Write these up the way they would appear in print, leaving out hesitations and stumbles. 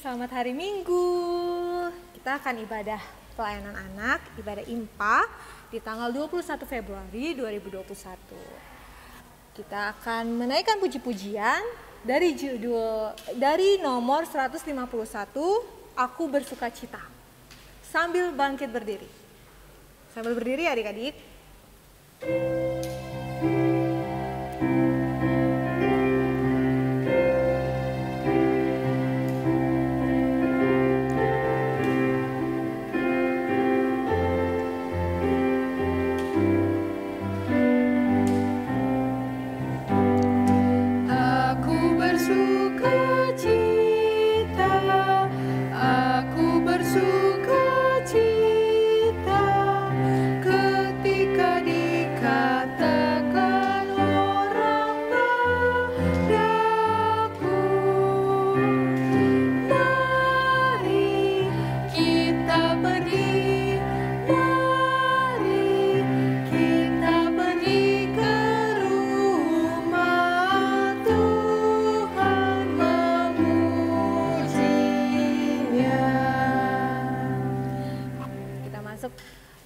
Selamat hari Minggu. Kita akan ibadah pelayanan anak, ibadah IMPA di tanggal 21 Februari 2021. Kita akan menaikkan puji-pujian dari nomor 151, Aku Bersukacita. Sambil bangkit berdiri. Sambil berdiri adik-adik.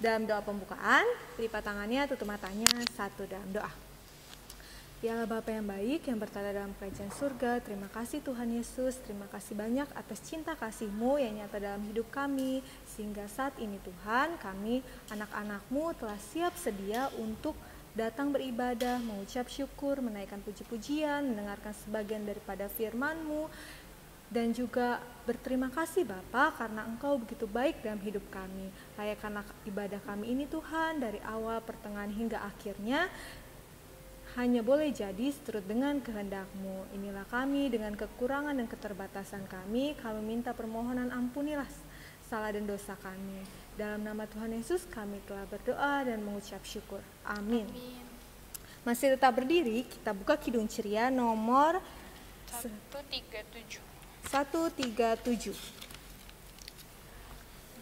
Dalam doa pembukaan, lipat tangannya, tutup matanya, satu dalam doa. Ya Allah Bapa yang baik, yang bertada dalam kerajaan surga, terima kasih Tuhan Yesus, terima kasih banyak atas cinta kasih-Mu yang nyata dalam hidup kami, sehingga saat ini Tuhan, kami anak-anak-Mu telah siap sedia untuk datang beribadah, mengucap syukur, menaikkan puji-pujian, mendengarkan sebagian daripada firman-Mu, dan juga berterima kasih Bapa karena Engkau begitu baik dalam hidup kami. Layakkanlah ibadah kami ini Tuhan dari awal, pertengahan hingga akhirnya hanya boleh jadi seturut dengan kehendak-Mu. Inilah kami dengan kekurangan dan keterbatasan kami minta permohonan ampunilah salah dan dosa kami. Dalam nama Tuhan Yesus kami telah berdoa dan mengucap syukur. Amin. Masih tetap berdiri, kita buka Kidung Ceria nomor 137.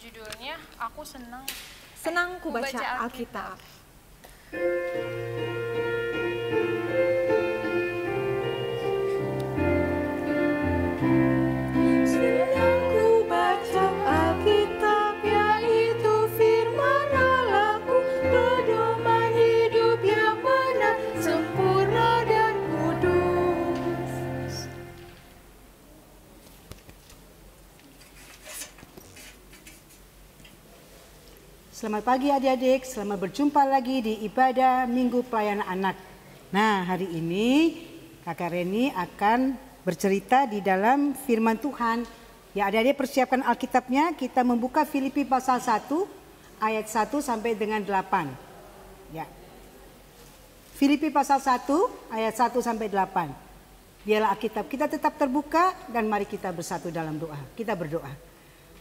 Judulnya Aku Senang ku baca Alkitab. Selamat pagi adik-adik, selamat berjumpa lagi di ibadah Minggu Pelayanan Anak. Nah, hari ini Kakak Reni akan bercerita di dalam firman Tuhan. Ya, adik-adik persiapkan Alkitabnya, kita membuka Filipi pasal 1 ayat 1 sampai dengan 8. Ya. Filipi pasal 1 ayat 1 sampai 8. Biarlah Alkitab kita tetap terbuka dan mari kita bersatu dalam doa. Kita berdoa.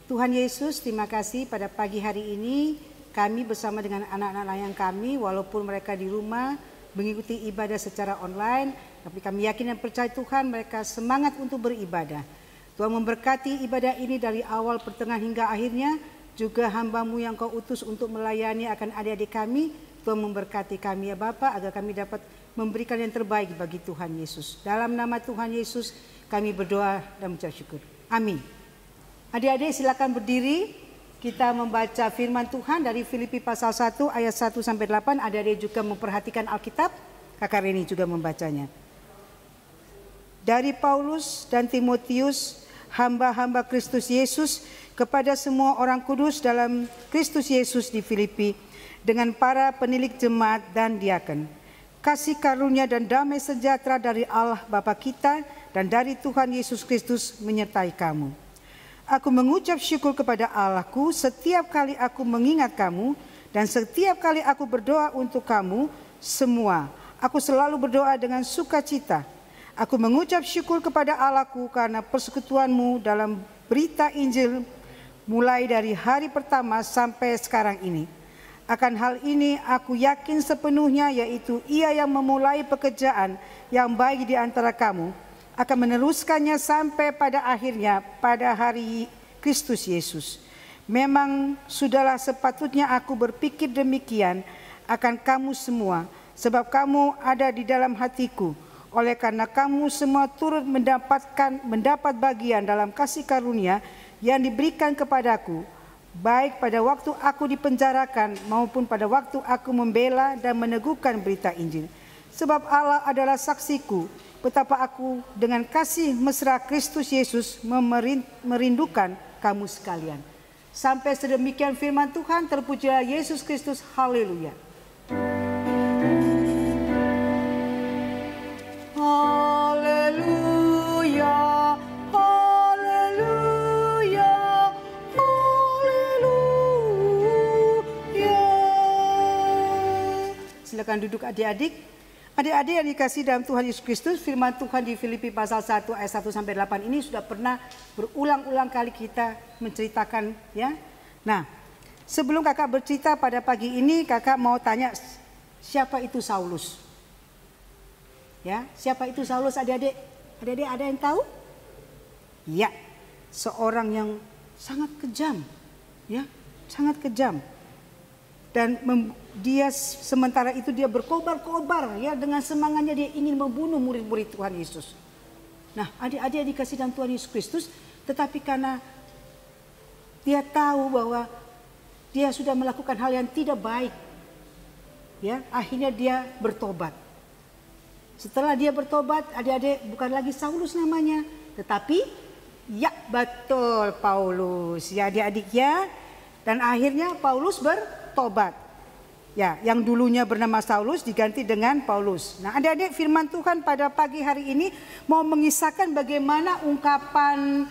Tuhan Yesus, terima kasih pada pagi hari ini kami bersama dengan anak-anak layang kami, walaupun mereka di rumah mengikuti ibadah secara online, tapi kami yakin dan percaya Tuhan mereka semangat untuk beribadah. Tuhan memberkati ibadah ini dari awal, pertengahan hingga akhirnya, juga hamba-Mu yang Kau utus untuk melayani akan adik-adik kami. Tuhan memberkati kami ya Bapa, agar kami dapat memberikan yang terbaik bagi Tuhan Yesus. Dalam nama Tuhan Yesus kami berdoa dan mengucap syukur. Amin. Adik-adik silakan berdiri, kita membaca firman Tuhan dari Filipi pasal 1 ayat 1 sampai 8. Adik-adik juga memperhatikan Alkitab, Kakak Reni juga membacanya. Dari Paulus dan Timotius, hamba-hamba Kristus Yesus, kepada semua orang kudus dalam Kristus Yesus di Filipi, dengan para penilik jemaat dan diaken. Kasih karunia dan damai sejahtera dari Allah Bapa kita dan dari Tuhan Yesus Kristus menyertai kamu. Aku mengucap syukur kepada Allahku setiap kali aku mengingat kamu dan setiap kali aku berdoa untuk kamu semua. Aku selalu berdoa dengan sukacita. Aku mengucap syukur kepada Allahku karena persekutuanmu dalam berita Injil mulai dari hari pertama sampai sekarang ini. Akan hal ini aku yakin sepenuhnya, yaitu Ia yang memulai pekerjaan yang baik di antara kamu akan meneruskannya sampai pada akhirnya pada hari Kristus Yesus. Memang sudahlah sepatutnya aku berpikir demikian akan kamu semua, sebab kamu ada di dalam hatiku, Oleh karena kamu semua turut mendapat bagian dalam kasih karunia yang diberikan kepadaku, baik pada waktu aku dipenjarakan maupun pada waktu aku membela dan meneguhkan berita Injil. Sebab Allah adalah saksiku betapa aku dengan kasih mesra Kristus Yesus merindukan kamu sekalian. Sampai sedemikian firman Tuhan, terpujilah Yesus Kristus, haleluya. Haleluya, haleluya, haleluya. Silakan duduk adik-adik. Adik-adik yang dikasih dalam Tuhan Yesus Kristus, firman Tuhan di Filipi pasal 1 ayat 1 sampai 8 ini sudah pernah berulang-ulang kali kita menceritakan, ya. Nah, sebelum kakak bercerita pada pagi ini, kakak mau tanya, siapa itu Saulus? Ya, siapa itu Saulus, adik-adik? Adik-adik ada yang tahu? Ya, seorang yang sangat kejam, ya, sangat kejam. Dan dia sementara itu dia berkobar-kobar, ya, dengan semangatnya dia ingin membunuh murid-murid Tuhan Yesus. Nah, adik-adik yang dikasih dalam Tuhan Yesus Kristus, tetapi karena dia tahu bahwa dia sudah melakukan hal yang tidak baik, ya, akhirnya dia bertobat. Setelah dia bertobat, adik-adik, bukan lagi Saulus namanya, tetapi ya betul Paulus, ya adik-adik ya. Dan akhirnya Paulus bertobat. Ya, yang dulunya bernama Saulus diganti dengan Paulus. Nah, adik-adik, firman Tuhan pada pagi hari ini mau mengisahkan bagaimana ungkapan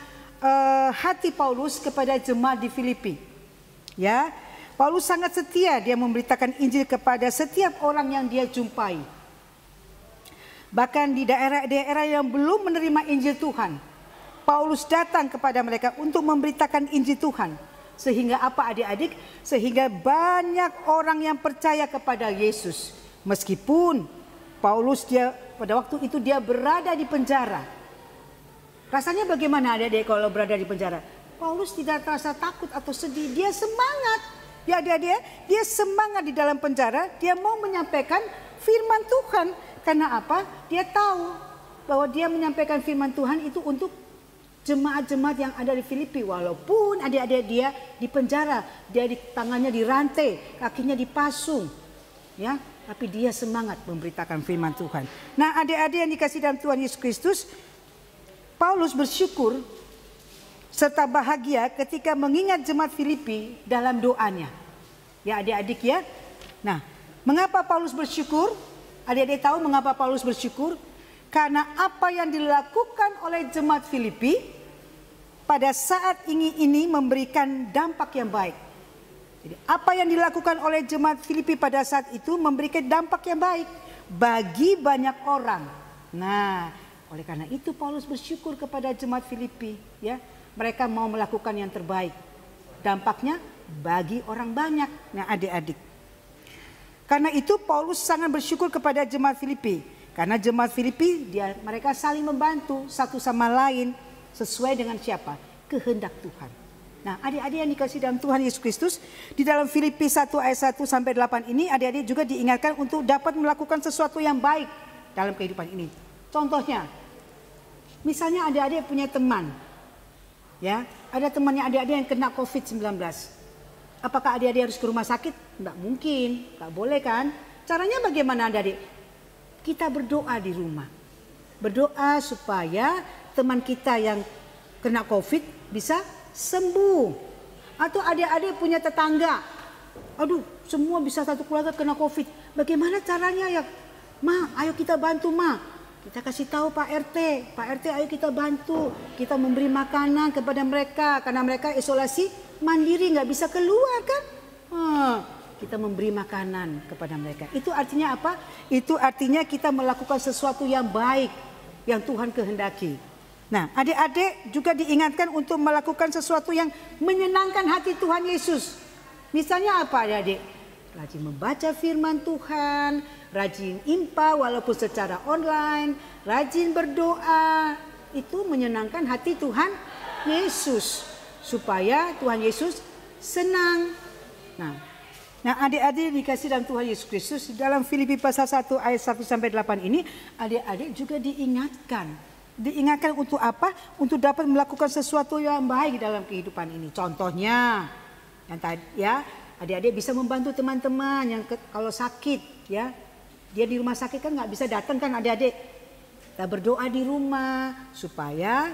hati Paulus kepada jemaat di Filipi. Ya, Paulus sangat setia, dia memberitakan Injil kepada setiap orang yang dia jumpai. Bahkan di daerah-daerah yang belum menerima Injil Tuhan, Paulus datang kepada mereka untuk memberitakan Injil Tuhan. Sehingga apa adik-adik? Sehingga banyak orang yang percaya kepada Yesus. Meskipun Paulus pada waktu itu dia berada di penjara. Rasanya bagaimana adik-adik kalau berada di penjara? Paulus tidak terasa takut atau sedih, dia semangat. Ya adik-adik, dia semangat di dalam penjara, dia mau menyampaikan firman Tuhan. Karena apa? Dia tahu bahwa dia menyampaikan firman Tuhan itu untuk jemaat-jemaat yang ada di Filipi. Walaupun adik-adik dia di penjara, dia tangannya dirantai, kakinya dipasung, ya, tapi dia semangat memberitakan firman Tuhan. Nah, adik-adik yang dikasih dalam Tuhan Yesus Kristus, Paulus bersyukur serta bahagia ketika mengingat jemaat Filipi dalam doanya. Ya adik-adik ya. Nah, mengapa Paulus bersyukur? Adik-adik tahu mengapa Paulus bersyukur? Karena apa yang dilakukan oleh jemaat Filipi pada saat ini memberikan dampak yang baik. Jadi, apa yang dilakukan oleh jemaat Filipi pada saat itu memberikan dampak yang baik bagi banyak orang. Nah, oleh karena itu Paulus bersyukur kepada jemaat Filipi, ya. Mereka mau melakukan yang terbaik. Dampaknya bagi orang banyak. Nah, adik-adik. Karena itu Paulus sangat bersyukur kepada jemaat Filipi. Karena jemaat Filipi mereka saling membantu satu sama lain sesuai dengan siapa? Kehendak Tuhan. Nah, adik-adik yang dikasih dalam Tuhan Yesus Kristus, di dalam Filipi 1 ayat 1 sampai 8 ini adik-adik juga diingatkan untuk dapat melakukan sesuatu yang baik dalam kehidupan ini. Contohnya, misalnya adik-adik punya teman. Ya, ada temannya adik-adik yang kena COVID-19. Apakah adik-adik harus ke rumah sakit? Tidak mungkin, tidak boleh kan? Caranya bagaimana adik-adik? Kita berdoa di rumah. Berdoa supaya teman kita yang kena COVID bisa sembuh. Atau adik-adik punya tetangga. Aduh, semua bisa satu keluarga kena COVID. Bagaimana caranya ya? Ma, ayo kita bantu ma. Kita kasih tahu Pak RT. Pak RT ayo kita bantu. Kita memberi makanan kepada mereka. Karena mereka isolasi mandiri, nggak bisa keluar kan. Kita memberi makanan kepada mereka. Itu artinya apa? Itu artinya kita melakukan sesuatu yang baik yang Tuhan kehendaki. Nah, adik-adik juga diingatkan untuk melakukan sesuatu yang menyenangkan hati Tuhan Yesus. Misalnya apa adik-adik? Rajin membaca firman Tuhan, rajin impa walaupun secara online, rajin berdoa. Itu menyenangkan hati Tuhan Yesus. Supaya Tuhan Yesus senang. Nah, Nah, adik-adik dikasih dalam Tuhan Yesus Kristus, dalam Filipi pasal 1 ayat 1 sampai 8 ini, adik-adik juga diingatkan. Diingatkan untuk apa? Untuk dapat melakukan sesuatu yang baik dalam kehidupan ini. Contohnya, yang tadi ya, adik-adik bisa membantu teman-teman yang kalau sakit, ya. Dia di rumah sakit kan nggak bisa datang kan adik-adik. Kita berdoa di rumah supaya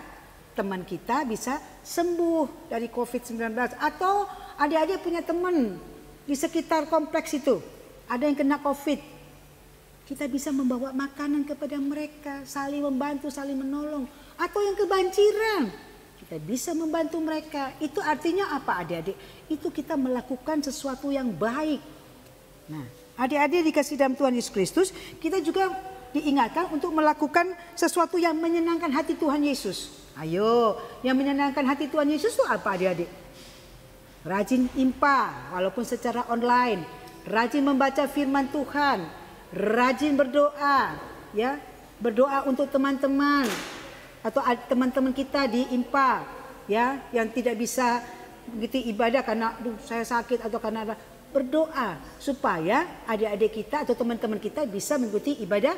teman kita bisa sembuh dari COVID-19. Atau adik-adik punya teman di sekitar kompleks itu, ada yang kena COVID. Kita bisa membawa makanan kepada mereka, saling membantu, saling menolong. Atau yang kebanjiran, kita bisa membantu mereka. Itu artinya apa adik-adik? Itu kita melakukan sesuatu yang baik. Nah, adik-adik dikasih dalam Tuhan Yesus Kristus, kita juga diingatkan untuk melakukan sesuatu yang menyenangkan hati Tuhan Yesus. Ayo, yang menyenangkan hati Tuhan Yesus itu apa adik-adik? Rajin impa walaupun secara online, rajin membaca firman Tuhan, rajin berdoa, ya, berdoa untuk teman-teman atau teman-teman kita di impa, ya, yang tidak bisa begitu ibadah karena saya sakit atau karena berdoa supaya adik-adik kita atau teman-teman kita bisa mengikuti ibadah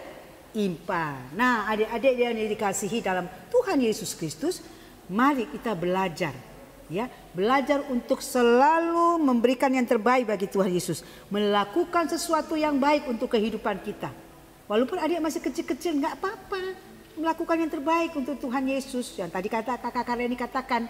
impa. Nah, adik-adik yang dikasihi dalam Tuhan Yesus Kristus, mari kita belajar. Ya, belajar untuk selalu memberikan yang terbaik bagi Tuhan Yesus, melakukan sesuatu yang baik untuk kehidupan kita. Walaupun adik masih kecil-kecil, nggak apa-apa, melakukan yang terbaik untuk Tuhan Yesus. Yang tadi kata kakak Kareni katakan,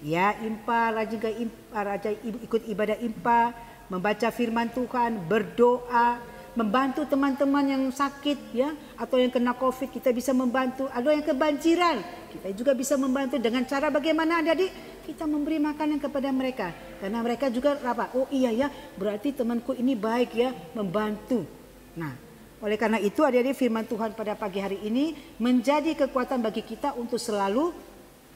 ya impa, rajin ke impa, rajin ikut ibadah impa, membaca firman Tuhan, berdoa, membantu teman-teman yang sakit, ya, atau yang kena COVID, kita bisa membantu. Ada yang kebanjiran, kita juga bisa membantu dengan cara bagaimana adik-adik? Kita memberi makanan kepada mereka, karena mereka juga apa? Oh iya ya, berarti temanku ini baik ya, membantu. Nah, oleh karena itu adik-adik, firman Tuhan pada pagi hari ini menjadi kekuatan bagi kita untuk selalu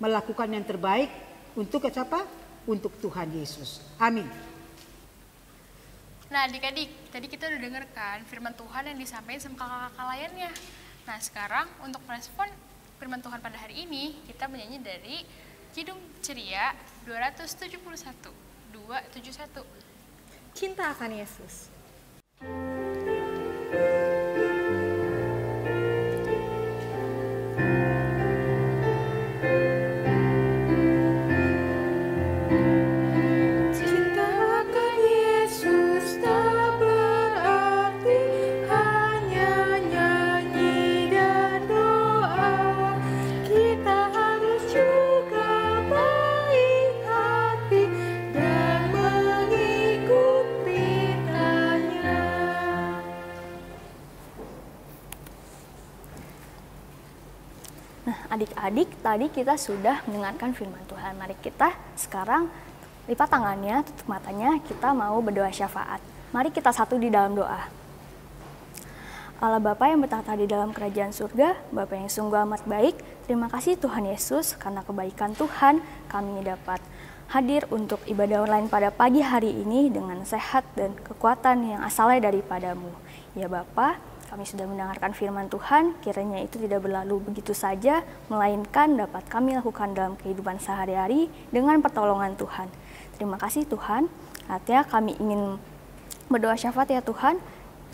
melakukan yang terbaik untuk siapa? Untuk Tuhan Yesus. Amin. Nah adik-adik, tadi kita udah dengar kan firman Tuhan yang disampaikan sama kakak-kakak layannya. Nah sekarang untuk merespon firman Tuhan pada hari ini, kita menyanyi dari Kidung Ceria 271. Cinta akan Yesus. Adik-adik, tadi kita sudah mendengarkan firman Tuhan. Mari kita sekarang lipat tangannya, tutup matanya, kita mau berdoa syafaat. Mari kita satu di dalam doa. Allah Bapa yang bertahta di dalam kerajaan surga, Bapa yang sungguh amat baik, terima kasih Tuhan Yesus, karena kebaikan Tuhan kami dapat hadir untuk ibadah online pada pagi hari ini dengan sehat dan kekuatan yang asalnya daripadamu. Ya Bapa, kami sudah mendengarkan firman Tuhan, kiranya itu tidak berlalu begitu saja, melainkan dapat kami lakukan dalam kehidupan sehari-hari dengan pertolongan Tuhan. Terima kasih Tuhan, artinya kami ingin berdoa syafaat ya Tuhan.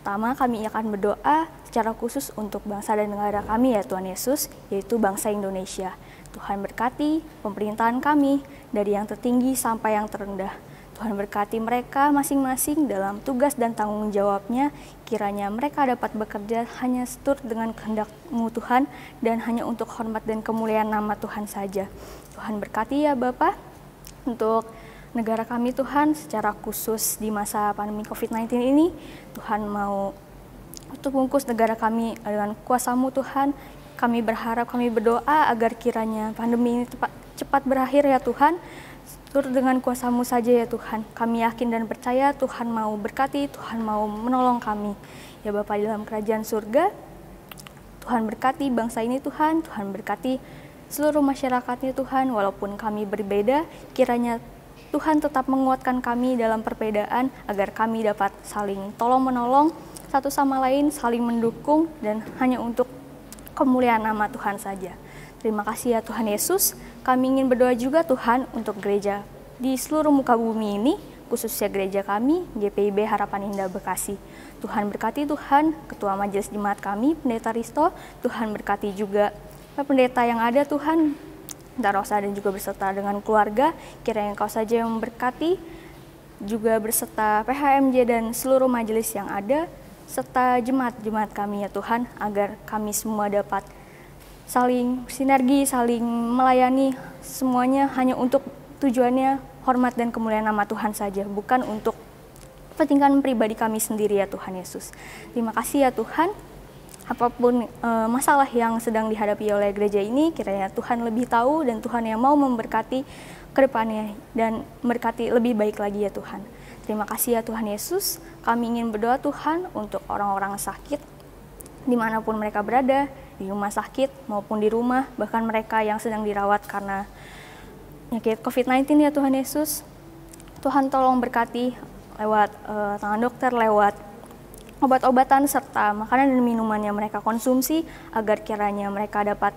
Pertama kami akan berdoa secara khusus untuk bangsa dan negara kami ya Tuhan Yesus, yaitu bangsa Indonesia. Tuhan berkati pemerintahan kami dari yang tertinggi sampai yang terendah. Tuhan berkati mereka masing-masing dalam tugas dan tanggung jawabnya, kiranya mereka dapat bekerja hanya seturut dengan kehendak-Mu Tuhan, dan hanya untuk hormat dan kemuliaan nama Tuhan saja. Tuhan berkati ya Bapa untuk negara kami Tuhan, secara khusus di masa pandemi COVID-19 ini, Tuhan mau untuk bungkus negara kami dengan kuasa-Mu Tuhan. Kami berharap, kami berdoa agar kiranya pandemi ini cepat berakhir ya Tuhan. Turut dengan kuasa-Mu saja ya Tuhan. Kami yakin dan percaya Tuhan mau berkati, Tuhan mau menolong kami. Ya Bapa di dalam kerajaan surga, Tuhan berkati bangsa ini Tuhan, Tuhan berkati seluruh masyarakatnya Tuhan. Walaupun kami berbeda, kiranya Tuhan tetap menguatkan kami dalam perbedaan agar kami dapat saling tolong-menolong, satu sama lain, saling mendukung, dan hanya untuk kemuliaan nama Tuhan saja. Terima kasih ya Tuhan Yesus. Kami ingin berdoa juga Tuhan untuk gereja di seluruh muka bumi ini, khususnya gereja kami, GPIB Harapan Indah Bekasi. Tuhan berkati Tuhan, Ketua Majelis Jemaat kami, Pendeta Risto, Tuhan berkati juga pendeta yang ada Tuhan, Darosa dan juga berserta dengan keluarga, kiranya Engkau saja yang memberkati, juga berserta PHMJ dan seluruh majelis yang ada, serta jemaat-jemaat kami ya Tuhan, agar kami semua dapat saling sinergi, saling melayani, semuanya hanya untuk tujuannya hormat dan kemuliaan nama Tuhan saja, bukan untuk kepentingan pribadi kami sendiri ya Tuhan Yesus. Terima kasih ya Tuhan, apapun masalah yang sedang dihadapi oleh gereja ini, kiranya Tuhan lebih tahu dan Tuhan yang mau memberkati ke depannya dan memberkati lebih baik lagi ya Tuhan. Terima kasih ya Tuhan Yesus, kami ingin berdoa Tuhan untuk orang-orang sakit, dimanapun mereka berada, di rumah sakit maupun di rumah, bahkan mereka yang sedang dirawat karena penyakit COVID-19 ya Tuhan Yesus. Tuhan tolong berkati lewat tangan dokter, lewat obat-obatan serta makanan dan minuman yang mereka konsumsi, agar kiranya mereka dapat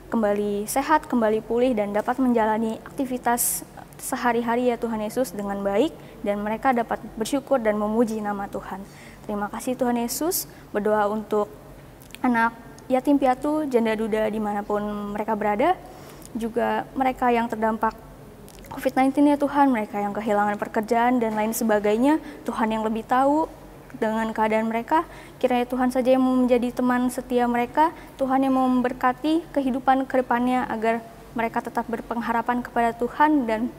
kembali sehat, kembali pulih dan dapat menjalani aktivitas sehari-hari ya Tuhan Yesus dengan baik, dan mereka dapat bersyukur dan memuji nama Tuhan. Terima kasih Tuhan Yesus. Berdoa untuk anak yatim piatu, janda duda dimanapun mereka berada, juga mereka yang terdampak COVID-19 ya Tuhan, mereka yang kehilangan pekerjaan dan lain sebagainya, Tuhan yang lebih tahu dengan keadaan mereka, kiranya Tuhan saja yang mau menjadi teman setia mereka, Tuhan yang mau memberkati kehidupan ke depannya agar mereka tetap berpengharapan kepada Tuhan dan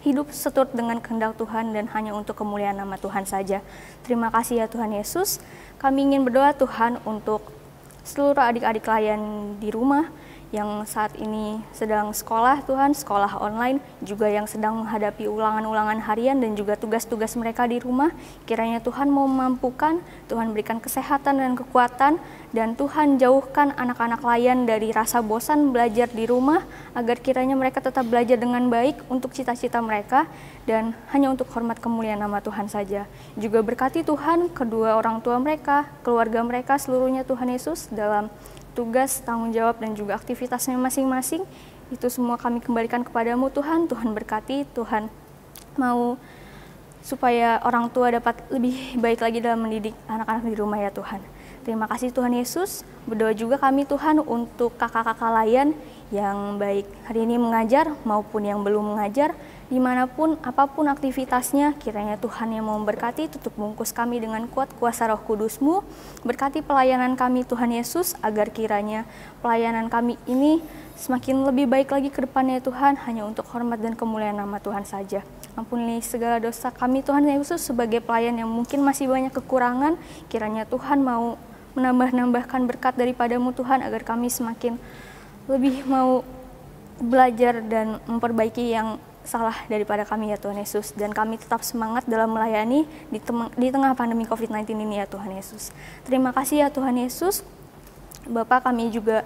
hidup seturut dengan kehendak Tuhan dan hanya untuk kemuliaan nama Tuhan saja. Terima kasih ya Tuhan Yesus. Kami ingin berdoa Tuhan untuk seluruh adik-adik layan di rumah yang saat ini sedang sekolah Tuhan, sekolah online, juga yang sedang menghadapi ulangan-ulangan harian dan juga tugas-tugas mereka di rumah. Kiranya Tuhan mau memampukan, Tuhan berikan kesehatan dan kekuatan, dan Tuhan jauhkan anak-anak layan dari rasa bosan belajar di rumah, agar kiranya mereka tetap belajar dengan baik untuk cita-cita mereka, dan hanya untuk hormat kemuliaan nama Tuhan saja. Juga berkati Tuhan kedua orang tua mereka, keluarga mereka seluruhnya Tuhan Yesus, dalam tugas, tanggung jawab, dan juga aktivitasnya masing-masing. Itu semua kami kembalikan kepadamu Tuhan. Tuhan berkati, Tuhan mau supaya orang tua dapat lebih baik lagi dalam mendidik anak-anak di rumah ya Tuhan. Terima kasih Tuhan Yesus. Berdoa juga kami Tuhan untuk kakak-kakak layan yang baik hari ini mengajar maupun yang belum mengajar, dimanapun apapun aktivitasnya, kiranya Tuhan yang mau memberkati, tutup bungkus kami dengan kuat kuasa Roh Kudus-Mu, berkati pelayanan kami Tuhan Yesus, agar kiranya pelayanan kami ini semakin lebih baik lagi ke depannya Tuhan, hanya untuk hormat dan kemuliaan nama Tuhan saja. Ampuni segala dosa kami Tuhan Yesus, sebagai pelayan yang mungkin masih banyak kekurangan, kiranya Tuhan mau menambah-nambahkan berkat daripadamu Tuhan, agar kami semakin lebih mau belajar dan memperbaiki yang salah daripada kami ya Tuhan Yesus, dan kami tetap semangat dalam melayani di tengah pandemi COVID-19 ini ya Tuhan Yesus. Terima kasih ya Tuhan Yesus. Bapak, kami juga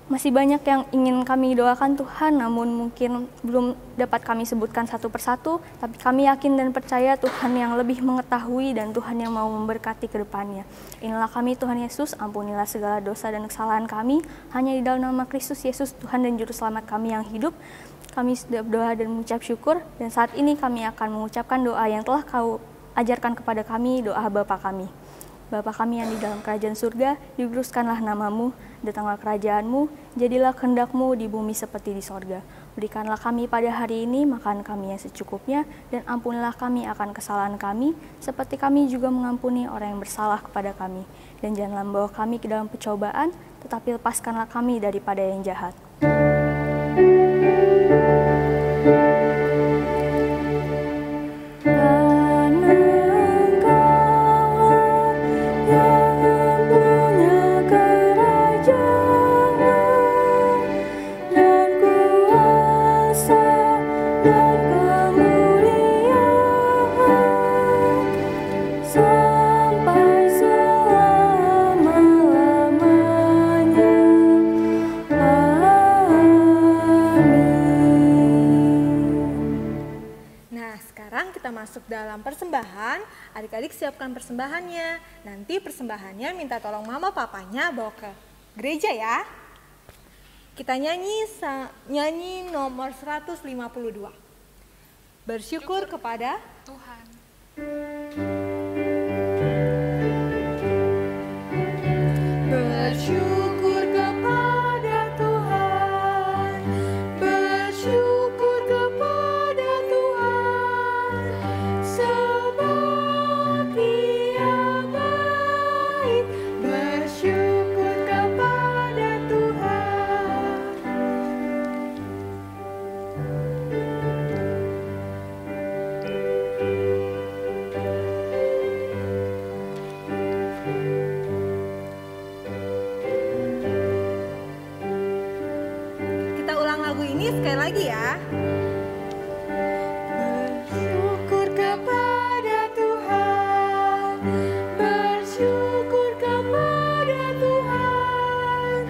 masih banyak yang ingin kami doakan Tuhan, namun mungkin belum dapat kami sebutkan satu persatu, tapi kami yakin dan percaya Tuhan yang lebih mengetahui dan Tuhan yang mau memberkati ke depannya. Inilah kami Tuhan Yesus, ampunilah segala dosa dan kesalahan kami, hanya di dalam nama Kristus Yesus Tuhan dan Juru Selamat kami yang hidup. Kami sudah berdoa dan mengucap syukur, dan saat ini kami akan mengucapkan doa yang telah Kau ajarkan kepada kami, doa Bapa kami. Bapa kami yang di dalam kerajaan surga, dikuduskanlah namamu, datanglah kerajaan-Mu, jadilah kehendak-Mu di bumi seperti di sorga. Berikanlah kami pada hari ini makan kami yang secukupnya, dan ampunilah kami akan kesalahan kami, seperti kami juga mengampuni orang yang bersalah kepada kami. Dan janganlah membawa kami ke dalam pencobaan, tetapi lepaskanlah kami daripada yang jahat. Masuk dalam persembahan, adik-adik siapkan persembahannya. Nanti persembahannya minta tolong mama papanya bawa ke gereja ya. Kita nyanyi nomor 152. Bersyukur kepada Tuhan. Bersyukur kepada Tuhan, bersyukur kepada Tuhan, sebab Dia baik. Bersyukur kepada Tuhan. Kita ulang lagu ini sekali lagi ya. Bersyukur kepada Tuhan, bersyukur kepada Tuhan,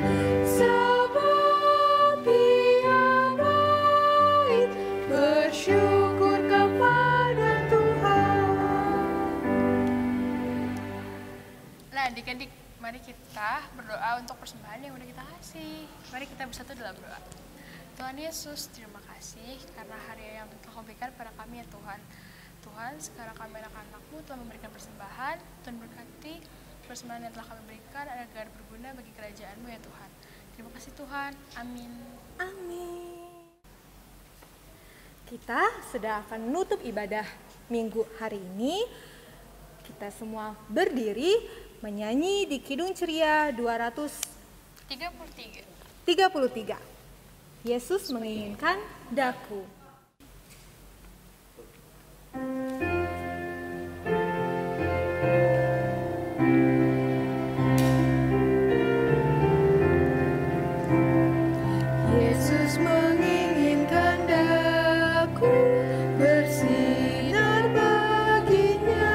sebab Dia baik. Bersyukur kepada Tuhan. Nah, adik-adik, mari kita berdoa untuk persembahan yang udah kita kasih. Mari kita bersatu dalam doa. Tuhan Yesus, terima kasih karena hari yang telah Kau berikan pada kami ya Tuhan. Tuhan, sekarang kami anak-anak-Mu telah memberikan persembahan. Tuhan berkati persembahan yang telah kami berikan agar berguna bagi kerajaan-Mu ya Tuhan. Terima kasih Tuhan. Amin. Amin. Kita sudah akan menutup ibadah minggu hari ini. Kita semua berdiri menyanyi di Kidung Ceria 233. Yesus menginginkan daku. Yesus menginginkan daku bersinar baginya,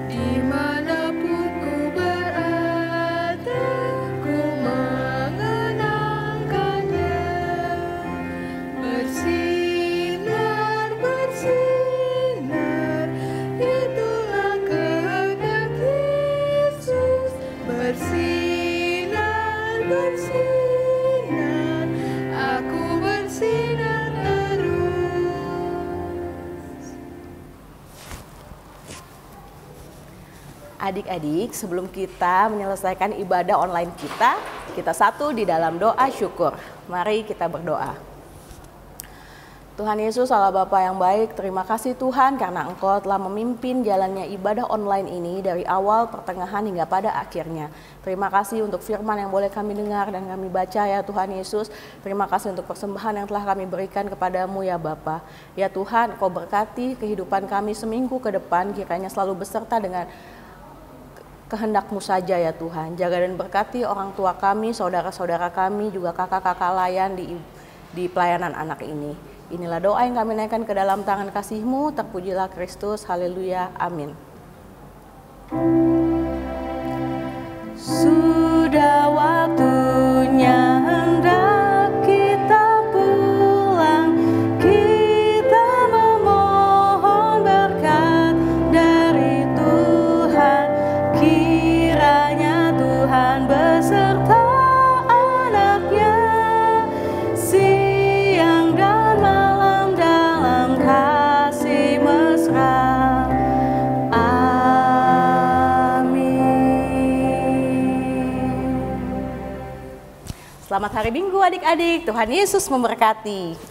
dimanapun ku berada, ku mengenangkannya. Bersinar, bersinar, itulah kehendak Yesus. Bersinar, bersinar, aku bersinar terus. Adik-adik, sebelum kita menyelesaikan ibadah online kita satu di dalam doa syukur. Mari kita berdoa. Tuhan Yesus, Allah Bapa yang baik, terima kasih Tuhan karena Engkau telah memimpin jalannya ibadah online ini dari awal, pertengahan hingga pada akhirnya. Terima kasih untuk firman yang boleh kami dengar dan kami baca ya Tuhan Yesus. Terima kasih untuk persembahan yang telah kami berikan kepadamu ya Bapa. Ya Tuhan, Engkau berkati kehidupan kami seminggu ke depan, kiranya selalu beserta dengan kehendak-Mu saja ya Tuhan. Jaga dan berkati orang tua kami, saudara-saudara kami, juga kakak-kakak layan di pelayanan anak ini. Inilah doa yang kami naikkan ke dalam tangan kasih-Mu. Terpujilah Kristus. Haleluya. Amin. Sudah waktunya hendak kita pulang. Kita memohon berkat dari Tuhan. Kiranya Tuhan beserta anaknya siang dan malam dalam kasih mesra. Amin. Selamat hari Minggu adik-adik. Tuhan Yesus memberkati.